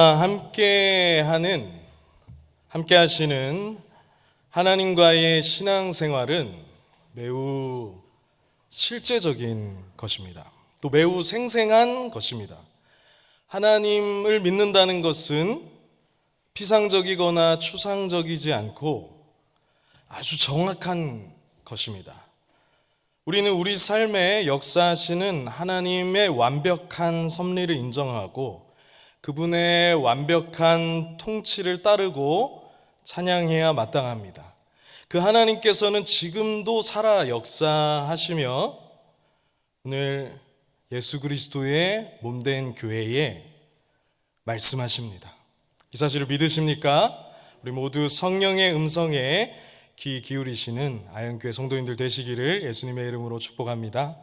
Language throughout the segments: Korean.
함께 하시는 하나님과의 신앙생활은 매우 실제적인 것입니다. 또 매우 생생한 것입니다. 하나님을 믿는다는 것은 피상적이거나 추상적이지 않고 아주 정확한 것입니다. 우리는 우리 삶에 역사하시는 하나님의 완벽한 섭리를 인정하고 그분의 완벽한 통치를 따르고 찬양해야 마땅합니다. 그 하나님께서는 지금도 살아 역사하시며 오늘 예수 그리스도의 몸된 교회에 말씀하십니다. 이 사실을 믿으십니까? 우리 모두 성령의 음성에 귀 기울이시는 아현교회 성도님들 되시기를 예수님의 이름으로 축복합니다.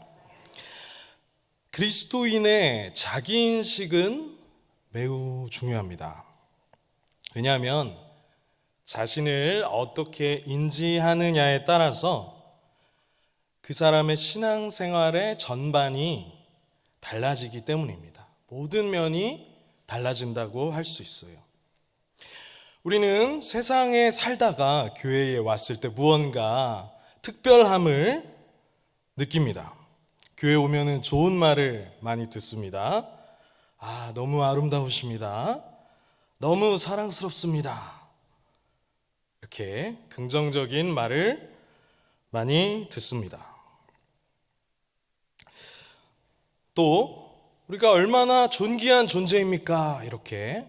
그리스도인의 자기인식은 매우 중요합니다. 왜냐하면 자신을 어떻게 인지하느냐에 따라서 그 사람의 신앙생활의 전반이 달라지기 때문입니다. 모든 면이 달라진다고 할 수 있어요. 우리는 세상에 살다가 교회에 왔을 때 무언가 특별함을 느낍니다. 교회 오면은 좋은 말을 많이 듣습니다. 너무 아름다우십니다. 너무 사랑스럽습니다. 이렇게 긍정적인 말을 많이 듣습니다. 또 우리가 얼마나 존귀한 존재입니까? 이렇게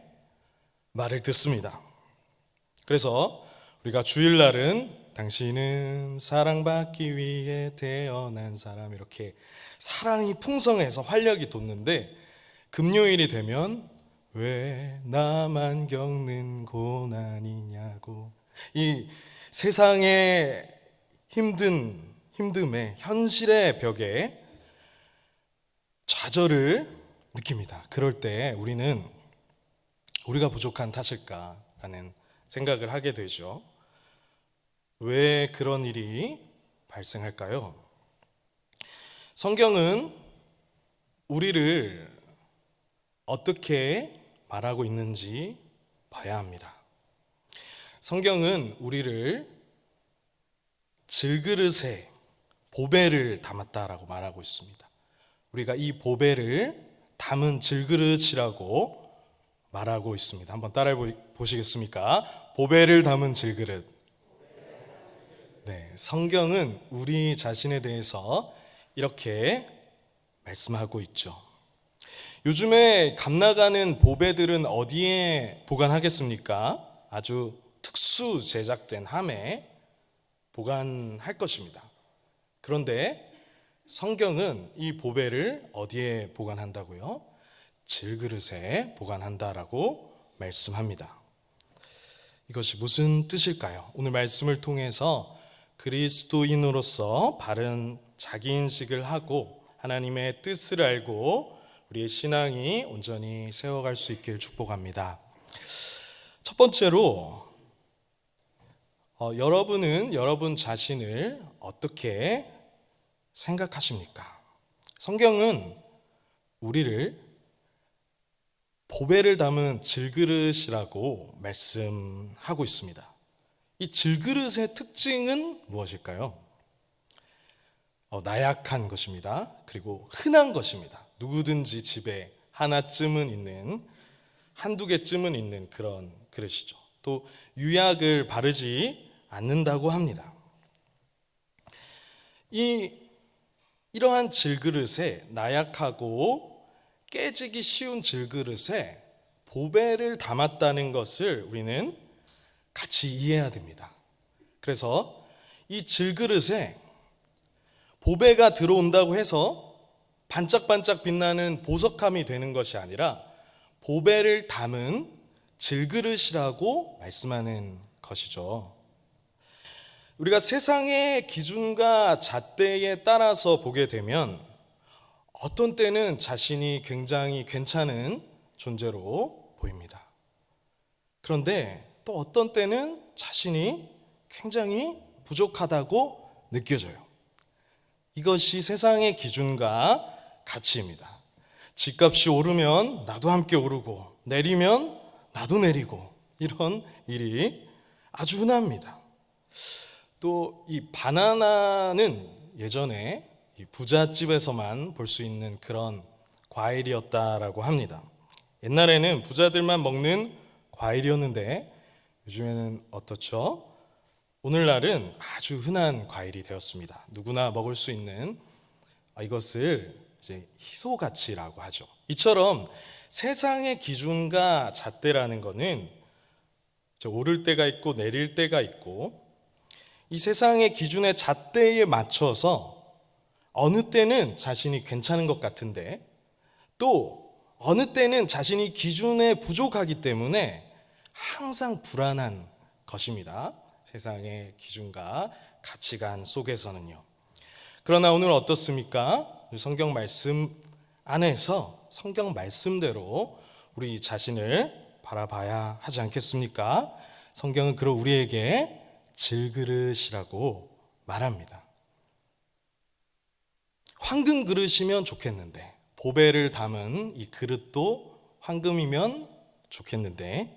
말을 듣습니다. 그래서 우리가 주일날은 당신은 사랑받기 위해 태어난 사람, 이렇게 사랑이 풍성해서 활력이 돋는데, 금요일이 되면 왜 나만 겪는 고난이냐고, 이 세상의 힘듦에, 현실의 벽에 좌절을 느낍니다. 그럴 때 우리는 우리가 부족한 탓일까라는 생각을 하게 되죠. 왜 그런 일이 발생할까요? 성경은 우리를 어떻게 말하고 있는지 봐야 합니다. 성경은 우리를 질그릇에 보배를 담았다라고 말하고 있습니다. 우리가 이 보배를 담은 질그릇이라고 말하고 있습니다. 한번 따라해 보시겠습니까? 보배를 담은 질그릇. 네, 성경은 우리 자신에 대해서 이렇게 말씀하고 있죠. 요즘에 값나가는 보배들은 어디에 보관하겠습니까? 아주 특수 제작된 함에 보관할 것입니다. 그런데 성경은 이 보배를 어디에 보관한다고요? 질그릇에 보관한다라고 말씀합니다. 이것이 무슨 뜻일까요? 오늘 말씀을 통해서 그리스도인으로서 바른 자기인식을 하고 하나님의 뜻을 알고 우리의 신앙이 온전히 세워갈 수 있길 축복합니다. 첫 번째로 여러분은 여러분 자신을 어떻게 생각하십니까? 성경은 우리를 보배를 담은 질그릇이라고 말씀하고 있습니다. 이 질그릇의 특징은 무엇일까요? 나약한 것입니다. 그리고 흔한 것입니다. 누구든지 집에 하나쯤은 있는, 한두 개쯤은 있는 그런 그릇이죠. 또 유약을 바르지 않는다고 합니다. 이러한 질그릇에, 나약하고 깨지기 쉬운 질그릇에 보배를 담았다는 것을 우리는 같이 이해해야 됩니다. 그래서 이 질그릇에 보배가 들어온다고 해서 반짝반짝 빛나는 보석함이 되는 것이 아니라 보배를 담은 질그릇이라고 말씀하는 것이죠. 우리가 세상의 기준과 잣대에 따라서 보게 되면 어떤 때는 자신이 굉장히 괜찮은 존재로 보입니다. 그런데 또 어떤 때는 자신이 굉장히 부족하다고 느껴져요. 이것이 세상의 기준과 가치입니다. 집값이 오르면 나도 함께 오르고, 내리면 나도 내리고 이런 일이 아주 흔합니다. 또 이 바나나는 예전에 이 부잣집에서만 볼 수 있는 그런 과일이었다라고 합니다. 옛날에는 부자들만 먹는 과일이었는데 요즘에는 어떻죠? 오늘날은 아주 흔한 과일이 되었습니다. 누구나 먹을 수 있는 이것을 이제 희소가치라고 하죠. 이처럼 세상의 기준과 잣대라는 것은 오를 때가 있고 내릴 때가 있고 이 세상의 기준의 잣대에 맞춰서 어느 때는 자신이 괜찮은 것 같은데 또 어느 때는 자신이 기준에 부족하기 때문에 항상 불안한 것입니다. 세상의 기준과 가치관 속에서는요. 그러나 오늘 어떻습니까? 성경 말씀 안에서 성경 말씀대로 우리 자신을 바라봐야 하지 않겠습니까? 성경은 그럼 우리에게 질그릇이라고 말합니다. 황금 그릇이면 좋겠는데 보배를 담은 이 그릇도 황금이면 좋겠는데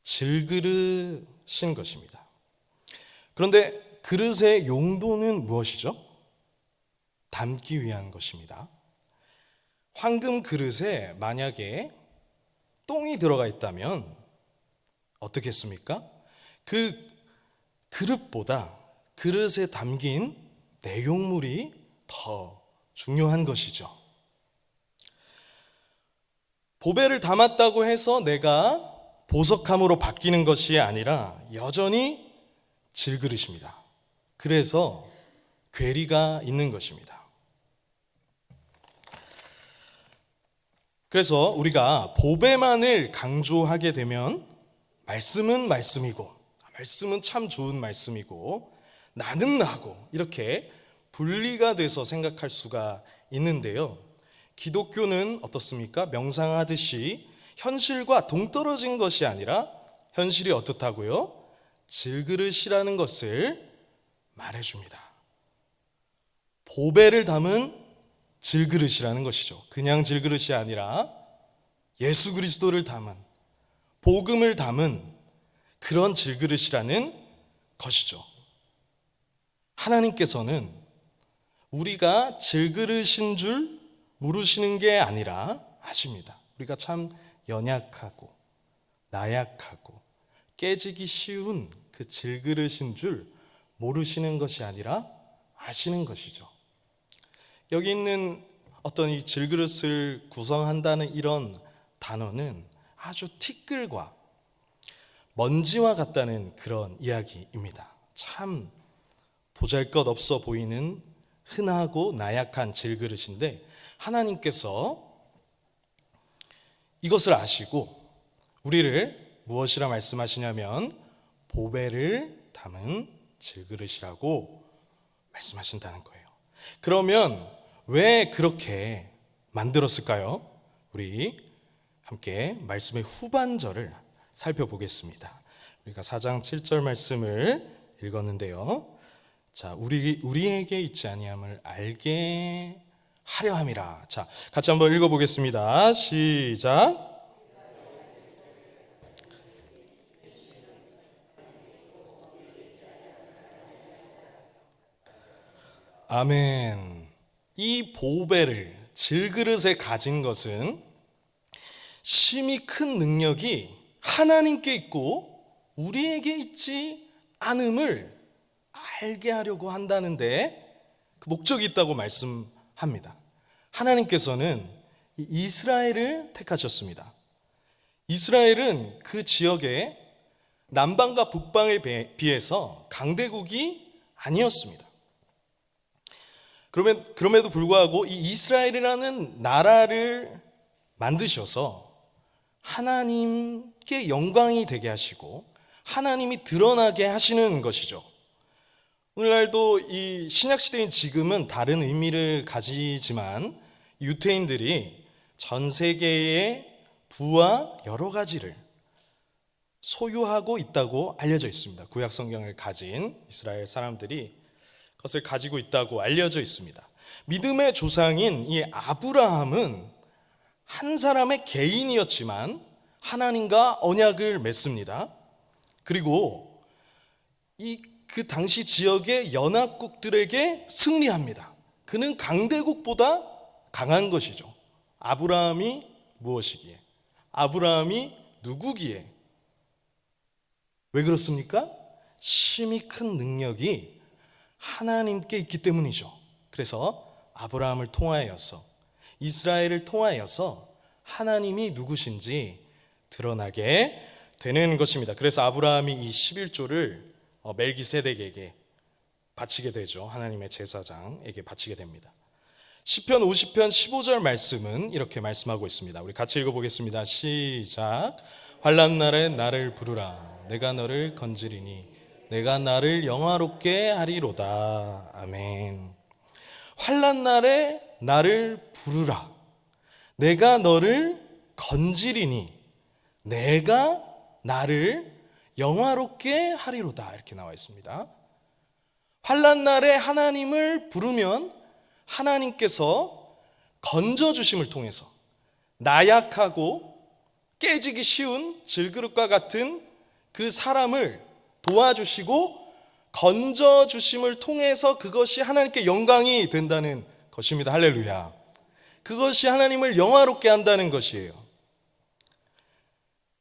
질그릇인 것입니다. 그런데 그릇의 용도는 무엇이죠? 담기 위한 것입니다. 황금 그릇에 만약에 똥이 들어가 있다면 어떻겠습니까? 그 그릇보다 그릇에 담긴 내용물이 더 중요한 것이죠. 보배를 담았다고 해서 내가 보석함으로 바뀌는 것이 아니라 여전히 질그릇입니다. 그래서 괴리가 있는 것입니다. 그래서 우리가 보배만을 강조하게 되면 말씀은 말씀이고 말씀은 참 좋은 말씀이고 나는 나고 이렇게 분리가 돼서 생각할 수가 있는데요. 기독교는 어떻습니까? 명상하듯이 현실과 동떨어진 것이 아니라 현실이 어떻다고요? 질그릇이라는 것을 말해줍니다. 보배를 담은 질그릇이라는 것이죠. 그냥 질그릇이 아니라 예수 그리스도를 담은 복음을 담은 그런 질그릇이라는 것이죠. 하나님께서는 우리가 질그릇인 줄 모르시는 게 아니라 아십니다. 우리가 참 연약하고 나약하고 깨지기 쉬운 그 질그릇인 줄 모르시는 것이 아니라 아시는 것이죠. 여기 있는 어떤 이 질그릇을 구성한다는 이런 단어는 아주 티끌과 먼지와 같다는 그런 이야기입니다. 참 보잘것없어 보이는 흔하고 나약한 질그릇인데 하나님께서 이것을 아시고 우리를 무엇이라 말씀하시냐면 보배를 담은 질그릇이라고 말씀하신다는 거예요. 그러면 왜 그렇게 만들었을까요? 우리 함께 말씀의 후반절을 살펴보겠습니다. 우리가 4장 7절 말씀을 읽었는데요. 자, 우리에게 있지 아니함을 알게 하려 함이라. 자, 같이 한번 읽어보겠습니다. 시작. 아멘. 이 보배를 질그릇에 가진 것은 심히 큰 능력이 하나님께 있고 우리에게 있지 않음을 알게 하려고 한다는데 그 목적이 있다고 말씀합니다. 하나님께서는 이스라엘을 택하셨습니다. 이스라엘은 그 지역의 남방과 북방에 비해서 강대국이 아니었습니다. 그럼에도 불구하고 이 이스라엘이라는 나라를 만드셔서 하나님께 영광이 되게 하시고 하나님이 드러나게 하시는 것이죠. 오늘날도 이 신약시대인 지금은 다른 의미를 가지지만 유태인들이 전 세계의 부와 여러 가지를 소유하고 있다고 알려져 있습니다. 구약 성경을 가진 이스라엘 사람들이 그것을 가지고 있다고 알려져 있습니다. 믿음의 조상인 이 아브라함은 한 사람의 개인이었지만 하나님과 언약을 맺습니다. 그리고 그 당시 지역의 연합국들에게 승리합니다. 그는 강대국보다 강한 것이죠. 아브라함이 무엇이기에? 아브라함이 누구기에? 왜 그렇습니까? 심히 큰 능력이 하나님께 있기 때문이죠. 그래서 아브라함을 통하여서, 이스라엘을 통하여서 하나님이 누구신지 드러나게 되는 것입니다. 그래서 아브라함이 이 11조를 멜기세덱에게 바치게 되죠. 하나님의 제사장에게 바치게 됩니다. 시편 50편 15절 말씀은 이렇게 말씀하고 있습니다. 우리 같이 읽어보겠습니다. 시작. 환난 날에 나를 부르라. 내가 너를 건지리니 내가 나를 영화롭게 하리로다. 아멘. 환난 날에 나를 부르라. 내가 너를 건지리니 내가 나를 영화롭게 하리로다. 이렇게 나와 있습니다. 환난 날에 하나님을 부르면 하나님께서 건져주심을 통해서 나약하고 깨지기 쉬운 질그릇과 같은 그 사람을 도와주시고 건져주심을 통해서 그것이 하나님께 영광이 된다는 것입니다. 할렐루야. 그것이 하나님을 영화롭게 한다는 것이에요.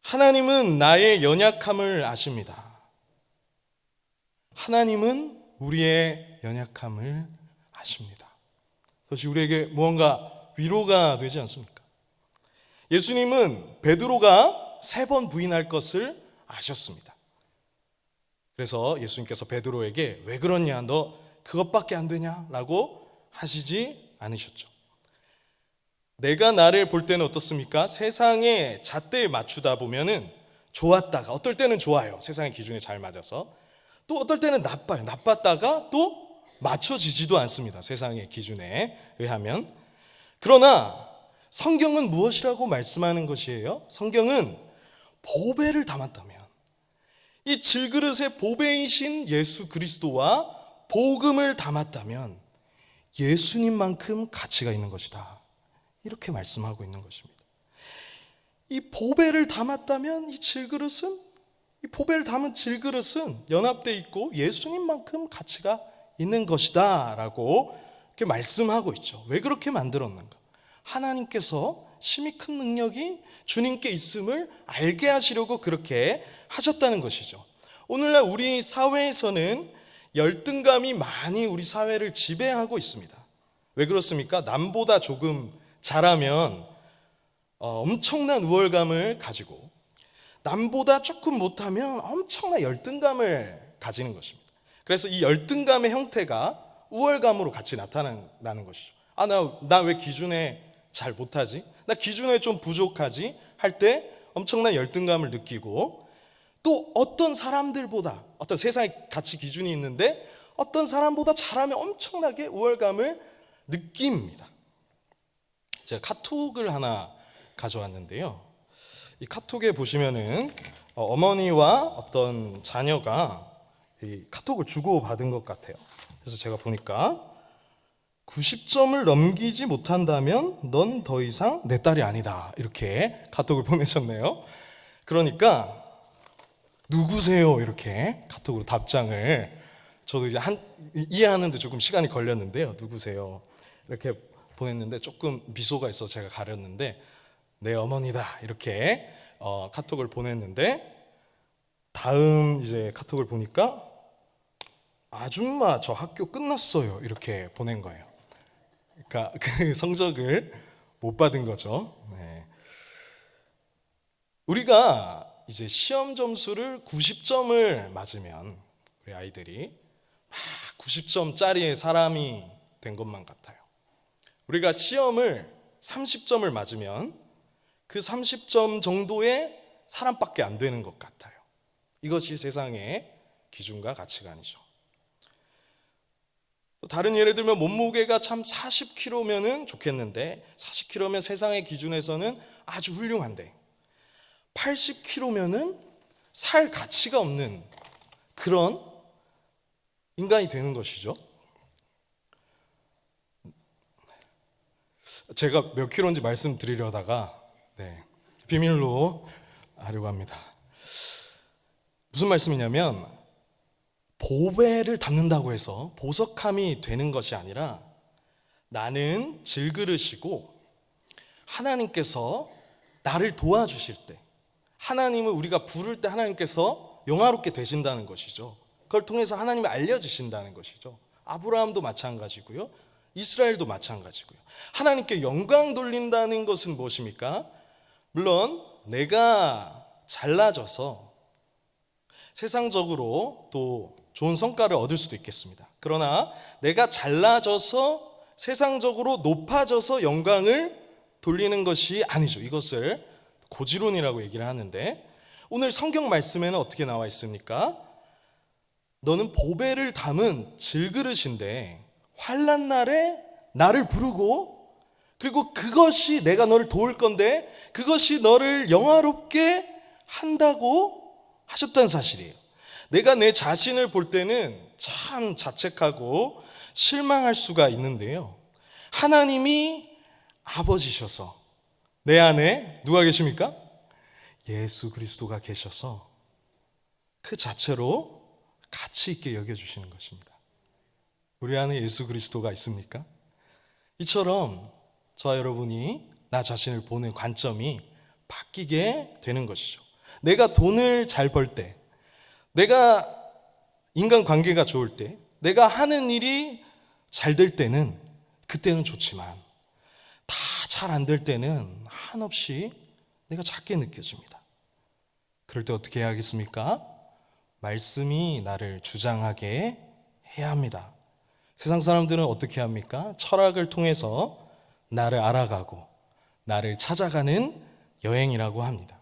하나님은 나의 연약함을 아십니다. 하나님은 우리의 연약함을 아십니다. 그것이 우리에게 무언가 위로가 되지 않습니까? 예수님은 베드로가 3번 부인할 것을 아셨습니다. 그래서 예수님께서 베드로에게 왜 그러냐, 너 그것밖에 안 되냐? 라고 하시지 않으셨죠. 내가 나를 볼 때는 어떻습니까? 세상의 잣대에 맞추다 보면은 좋았다가 어떨 때는 좋아요. 세상의 기준에 잘 맞아서. 또 어떨 때는 나빠요. 나빴다가 또 맞춰지지도 않습니다. 세상의 기준에 의하면. 그러나 성경은 무엇이라고 말씀하는 것이에요? 성경은 보배를 담았다면, 이 질그릇의 보배이신 예수 그리스도와 복음을 담았다면 예수님만큼 가치가 있는 것이다. 이렇게 말씀하고 있는 것입니다. 이 보배를 담았다면 이 보배를 담은 질그릇은 연합되어 있고 예수님만큼 가치가 있는 것이다 라고 이렇게 말씀하고 있죠. 왜 그렇게 만들었는가? 하나님께서 심히 큰 능력이 주님께 있음을 알게 하시려고 그렇게 하셨다는 것이죠. 오늘날 우리 사회에서는 열등감이 많이 우리 사회를 지배하고 있습니다. 왜 그렇습니까? 남보다 조금 잘하면 엄청난 우월감을 가지고, 남보다 조금 못하면 엄청난 열등감을 가지는 것입니다. 그래서 이 열등감의 형태가 우월감으로 같이 나타나는 것이죠. 나 왜 기준에 잘 못하지? 나 기준에 좀 부족하지? 할 때 엄청난 열등감을 느끼고, 또 어떤 사람들보다, 어떤 세상의 가치 기준이 있는데 어떤 사람보다 잘하면 엄청나게 우월감을 느낍니다. 제가 카톡을 하나 가져왔는데요. 이 카톡에 보시면은 어머니와 어떤 자녀가 이 카톡을 주고받은 것 같아요. 그래서 제가 보니까 90점을 넘기지 못한다면 넌 더 이상 내 딸이 아니다. 이렇게 카톡을 보내셨네요. 그러니까 누구세요? 이렇게 카톡으로 답장을, 저도 이제 이해하는데 조금 시간이 걸렸는데요. 누구세요? 이렇게 보냈는데 조금 미소가 있어서 제가 가렸는데 내 어머니다. 이렇게 카톡을 보냈는데 다음 이제 카톡을 보니까 아줌마 저 학교 끝났어요. 이렇게 보낸 거예요. 그러니까 그 성적을 못 받은 거죠. 네. 우리가 이제 시험 점수를 90점을 맞으면 우리 아이들이 막 90점짜리의 사람이 된 것만 같아요. 우리가 시험을 30점을 맞으면 그 30점 정도의 사람밖에 안 되는 것 같아요. 이것이 세상의 기준과 가치관이죠. 또 다른 예를 들면 몸무게가 참 40kg면은 좋겠는데 40kg면 세상의 기준에서는 아주 훌륭한데 80kg면은 살 가치가 없는 그런 인간이 되는 것이죠. 제가 몇 킬로인지 말씀드리려다가 비밀로 하려고 합니다. 무슨 말씀이냐면 보배를 담는다고 해서 보석함이 되는 것이 아니라 나는 질그릇이고 하나님께서 나를 도와주실 때, 하나님을 우리가 부를 때 하나님께서 영화롭게 되신다는 것이죠. 그걸 통해서 하나님이 알려주신다는 것이죠. 아브라함도 마찬가지고요, 이스라엘도 마찬가지고요. 하나님께 영광 돌린다는 것은 무엇입니까? 물론 내가 잘나져서 세상적으로 또 좋은 성과를 얻을 수도 있겠습니다. 그러나 내가 잘나져서 세상적으로 높아져서 영광을 돌리는 것이 아니죠. 이것을 고지론이라고 얘기를 하는데, 오늘 성경 말씀에는 어떻게 나와 있습니까? 너는 보배를 담은 질그릇인데 환난 날에 나를 부르고, 그리고 그것이 내가 너를 도울 건데 그것이 너를 영화롭게 한다고 하셨다는 사실이에요. 내가 내 자신을 볼 때는 참 자책하고 실망할 수가 있는데요, 하나님이 아버지셔서 내 안에 누가 계십니까? 예수 그리스도가 계셔서 그 자체로 가치 있게 여겨주시는 것입니다. 우리 안에 예수 그리스도가 있습니까? 이처럼 저와 여러분이 나 자신을 보는 관점이 바뀌게 되는 것이죠. 내가 돈을 잘 벌 때, 내가 인간관계가 좋을 때, 내가 하는 일이 잘 될 때는 그때는 좋지만 다 잘 안 될 때는 한없이 내가 작게 느껴집니다. 그럴 때 어떻게 해야겠습니까? 말씀이 나를 주장하게 해야 합니다. 세상 사람들은 어떻게 합니까? 철학을 통해서 나를 알아가고 나를 찾아가는 여행이라고 합니다.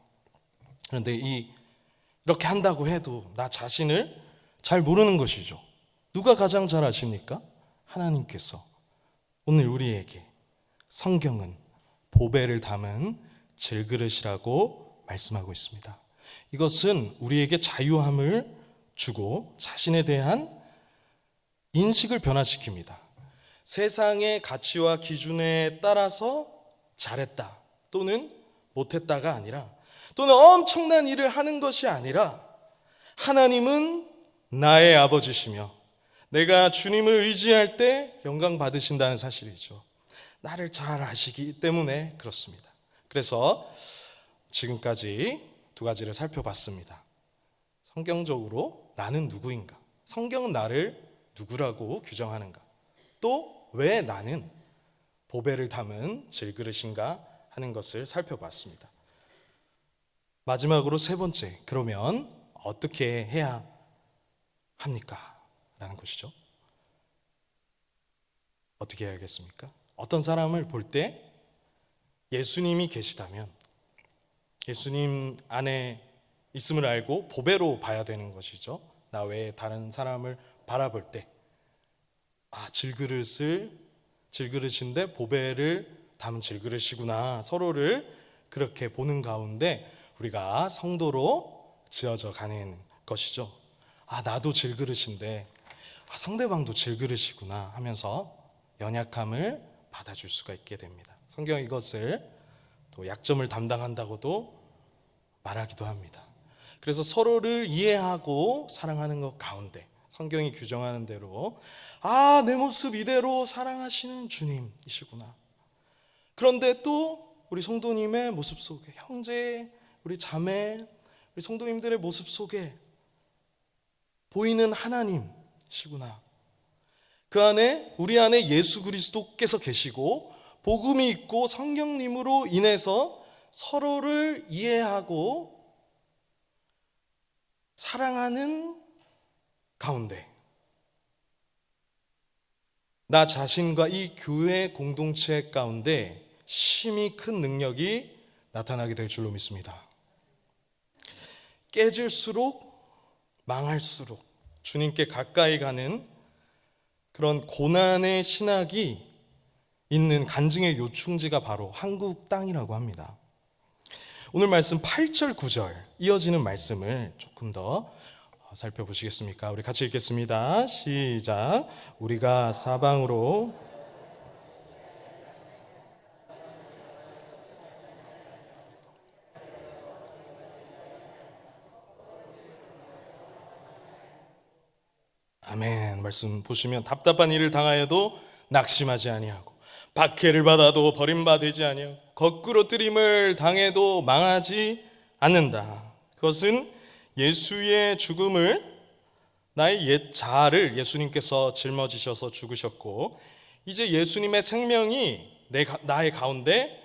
그런데 이렇게 한다고 해도 나 자신을 잘 모르는 것이죠. 누가 가장 잘 아십니까? 하나님께서. 오늘 우리에게 성경은 보배를 담은 질그릇이라고 말씀하고 있습니다. 이것은 우리에게 자유함을 주고 자신에 대한 인식을 변화시킵니다. 세상의 가치와 기준에 따라서 잘했다 또는 못했다가 아니라, 또는 엄청난 일을 하는 것이 아니라, 하나님은 나의 아버지시며 내가 주님을 의지할 때 영광 받으신다는 사실이죠. 나를 잘 아시기 때문에 그렇습니다. 그래서 지금까지 두 가지를 살펴봤습니다. 성경적으로 나는 누구인가? 성경은 나를 누구라고 규정하는가? 또 왜 나는 보배를 담은 질그릇인가 하는 것을 살펴봤습니다. 마지막으로 세 번째, 그러면 어떻게 해야 합니까? 라는 것이죠. 어떻게 해야겠습니까? 어떤 사람을 볼 때 예수님이 계시다면 예수님 안에 있음을 알고 보배로 봐야 되는 것이죠. 나 외에 다른 사람을 바라볼 때 질그릇인데 보배를 담은 질그릇이구나, 서로를 그렇게 보는 가운데 우리가 성도로 지어져 가는 것이죠. 나도 질그릇인데 상대방도 질그릇이구나 하면서 연약함을 받아줄 수가 있게 됩니다. 성경은 이것을 또 약점을 담당한다고도 말하기도 합니다. 그래서 서로를 이해하고 사랑하는 것 가운데 성경이 규정하는 대로 내 모습 이대로 사랑하시는 주님이시구나. 그런데 또 우리 성도님의 모습 속에, 형제, 우리 자매, 우리 성도님들의 모습 속에 보이는 하나님이시구나. 그 안에, 우리 안에 예수 그리스도께서 계시고 복음이 있고 성령님으로 인해서 서로를 이해하고 사랑하는 가운데 나 자신과 이 교회 공동체 가운데 심히 큰 능력이 나타나게 될 줄로 믿습니다. 깨질수록 망할수록 주님께 가까이 가는 그런 고난의 신학이 있는 간증의 요충지가 바로 한국 땅이라고 합니다. 오늘 말씀 8절 9절 이어지는 말씀을 조금 더 살펴보시겠습니까? 우리 같이 읽겠습니다. 시작. 우리가 사방으로 아멘. 말씀 보시면 답답한 일을 당하여도 낙심하지 아니하고 박해를 받아도 버림받지 아니하고 거꾸로 뜨림을 당해도 망하지 않는다. 그것은 예수의 죽음을, 나의 옛 자아를 예수님께서 짊어지셔서 죽으셨고 이제 예수님의 생명이 나의 가운데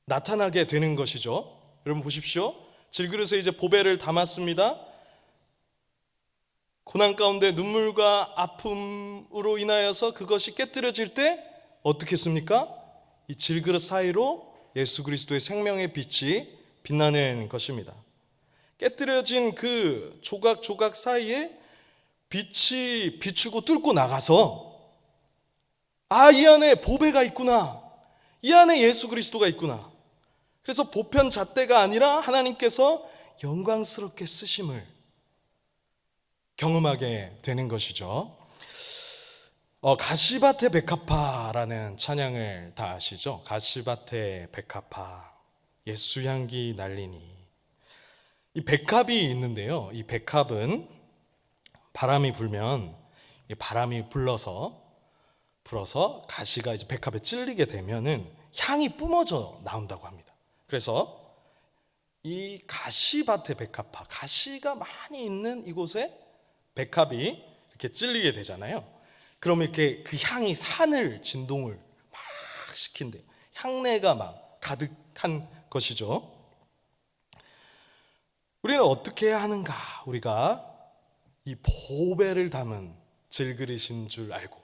나타나게 되는 것이죠. 여러분 보십시오. 질그릇에 이제 보배를 담았습니다. 고난 가운데 눈물과 아픔으로 인하여서 그것이 깨뜨려질 때 어떻게 했습니까? 이 질그릇 사이로 예수 그리스도의 생명의 빛이 빛나는 것입니다. 깨뜨려진 그 조각조각 사이에 빛이 비추고 뚫고 나가서 이 안에 보배가 있구나, 이 안에 예수 그리스도가 있구나. 그래서 보편 잣대가 아니라 하나님께서 영광스럽게 쓰심을 경험하게 되는 것이죠. 가시밭의 백합화라는 찬양을 다 아시죠? 가시밭의 백합화, 예수 향기 날리니. 이 백합이 있는데요, 이 백합은 바람이 불면 이 바람이 불어서 가시가 이제 백합에 찔리게 되면은 향이 뿜어져 나온다고 합니다. 그래서 이 가시밭의 백합화, 가시가 많이 있는 이곳에 백합이 이렇게 찔리게 되잖아요. 그러면 이렇게 그 향이 산을 진동을 막 시킨대요. 향내가 막 가득한 것이죠. 우리는 어떻게 해야 하는가? 우리가 이 보배를 담은 질그릇인 줄 알고,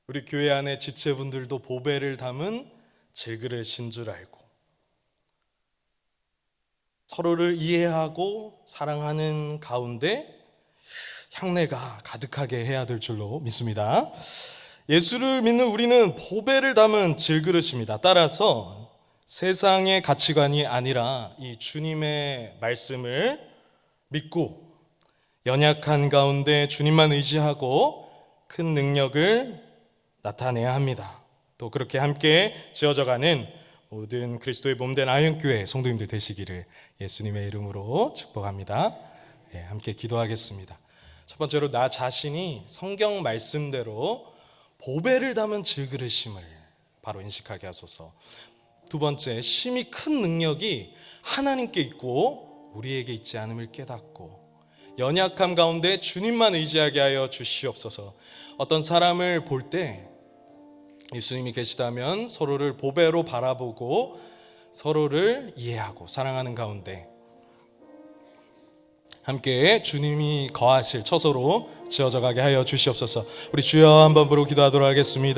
우리 교회 안에 지체분들도 보배를 담은 질그릇인 줄 알고 서로를 이해하고 사랑하는 가운데 향내가 가득하게 해야 될 줄로 믿습니다. 예수를 믿는 우리는 보배를 담은 질그릇입니다. 따라서 세상의 가치관이 아니라 이 주님의 말씀을 믿고 연약한 가운데 주님만 의지하고 큰 능력을 나타내야 합니다. 또 그렇게 함께 지어져가는 모든 그리스도의 몸된 아현교회 성도님들 되시기를 예수님의 이름으로 축복합니다. 함께 기도하겠습니다. 첫 번째로 나 자신이 성경 말씀대로 보배를 담은 질그릇임을 바로 인식하게 하소서. 두 번째, 심히 큰 능력이 하나님께 있고 우리에게 있지 않음을 깨닫고 연약함 가운데 주님만 의지하게 하여 주시옵소서. 어떤 사람을 볼 때 예수님이 계시다면 서로를 보배로 바라보고 서로를 이해하고 사랑하는 가운데 함께 주님이 거하실 처소로 지어져 가게 하여 주시옵소서. 우리 주여 한번 부르고 기도하도록 하겠습니다.